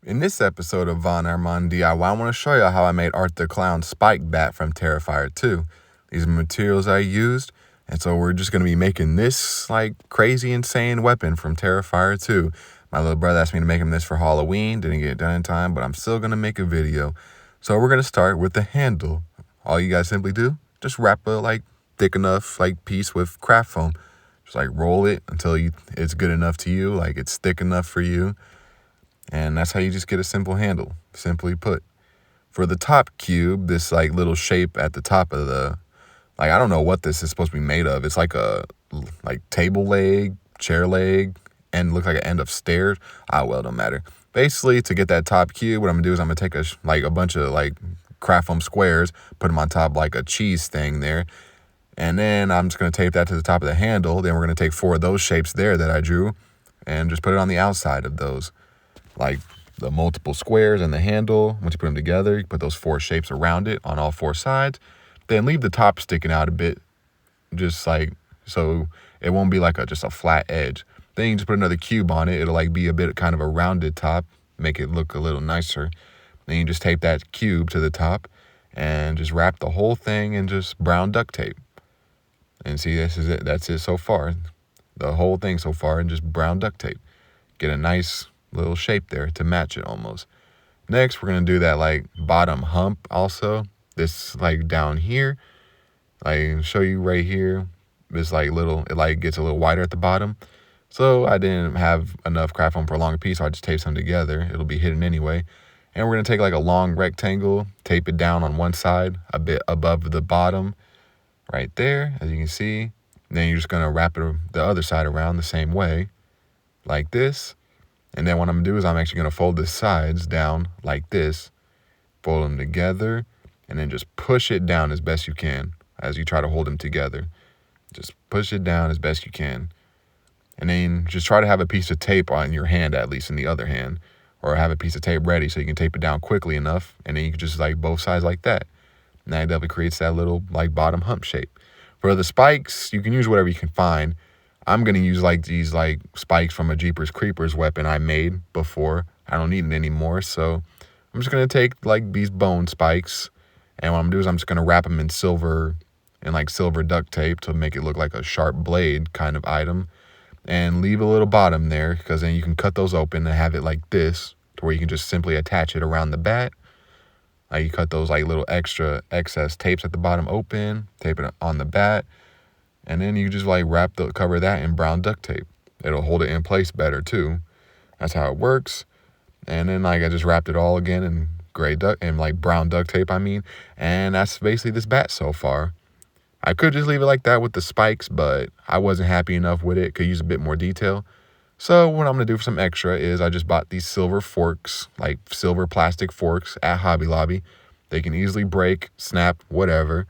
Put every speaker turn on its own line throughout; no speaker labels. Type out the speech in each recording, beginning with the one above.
In this episode of Von Armand DIY, I want to show you how I made Art the Clown Spike Bat from Terrifier 2. These are materials I used, and so we're just going to be making this crazy insane weapon from Terrifier 2. My little brother asked me to make him this for Halloween, didn't get it done in time, but I'm still going to make a video. So we're going to start with the handle. All you guys simply do, just wrap a thick enough piece with craft foam. Just roll it until it's good enough to you, it's thick enough for you. And that's how you just get a simple handle, simply put. For the top cube, this little shape at the top of the, I don't know what this is supposed to be made of. It's like a table leg, chair leg, and look like an end of stairs. Well, don't matter. Basically, to get that top cube, what I'm gonna do is I'm gonna take a bunch of craft foam squares, put them on top like a cheese thing there, and then I'm just gonna tape that to the top of the handle. Then we're gonna take 4 of those shapes there that I drew, and just put it on the outside of those. The multiple squares and the handle. Once you put them together, you put those 4 shapes around it on all 4 sides. Then leave the top sticking out a bit, just so it won't be just a flat edge. Then you just put another cube on it. It'll be a bit kind of a rounded top, make it look a little nicer. Then you just tape that cube to the top and just wrap the whole thing in just brown duct tape. And see, this is it. That's it so far. The whole thing so far in just brown duct tape. Get a nice little shape there to match it almost. Next, we're gonna do that bottom hump also. This down here, show you right here. This little, it gets a little wider at the bottom. So I didn't have enough craft foam for a longer piece, so I just taped some together. It'll be hidden anyway. And we're gonna take a long rectangle, tape it down on one side, a bit above the bottom, right there, as you can see. And then you're just gonna wrap it the other side around the same way, like this. And then what I'm going to do is I'm actually going to fold the sides down like this, fold them together, and then just push it down as best you can as you try to hold them together. Just push it down as best you can. And then just try to have a piece of tape on your hand, at least in the other hand, or have a piece of tape ready so you can tape it down quickly enough, and then you can just both sides like that. And that definitely creates that little bottom hump shape. For the spikes, you can use whatever you can find. I'm going to use these spikes from a Jeepers Creepers weapon I made before. I don't need it anymore, so I'm just going to take these bone spikes, and what I'm going to do is I'm just going to wrap them in silver duct tape to make it look like a sharp blade kind of item, and leave a little bottom there, because then you can cut those open and have it like this, to where you can just simply attach it around the bat. You cut those little excess tapes at the bottom open, tape it on the bat. And then you just cover that in brown duct tape. It'll hold it in place better too. That's how it works. And then I just wrapped it all again in brown duct tape, And that's basically this bat so far. I could just leave it like that with the spikes, but I wasn't happy enough with it. Could use a bit more detail. So what I'm gonna do for some extra is I just bought these silver forks, silver plastic forks at Hobby Lobby. They can easily break, snap, whatever.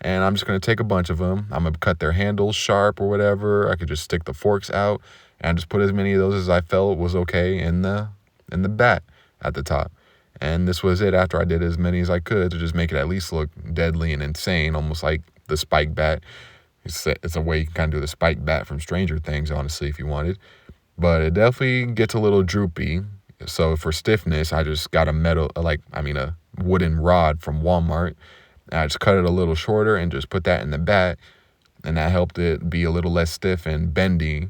And I'm just going to take a bunch of them. I'm going to cut their handles sharp or whatever. I could just stick the forks out and just put as many of those as I felt was okay in the bat at the top. And this was it after I did as many as I could to just make it at least look deadly and insane, almost like the spike bat. It's a way you can kind of do the spike bat from Stranger Things, honestly, if you wanted. But it definitely gets a little droopy. So for stiffness, I just got a wooden rod from Walmart. I just cut it a little shorter and just put that in the bat, and that helped it be a little less stiff and bendy.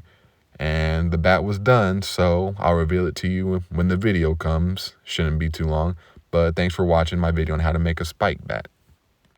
And the bat was done, so I'll reveal it to you when the video comes. Shouldn't be too long. But thanks for watching my video on how to make a spike bat.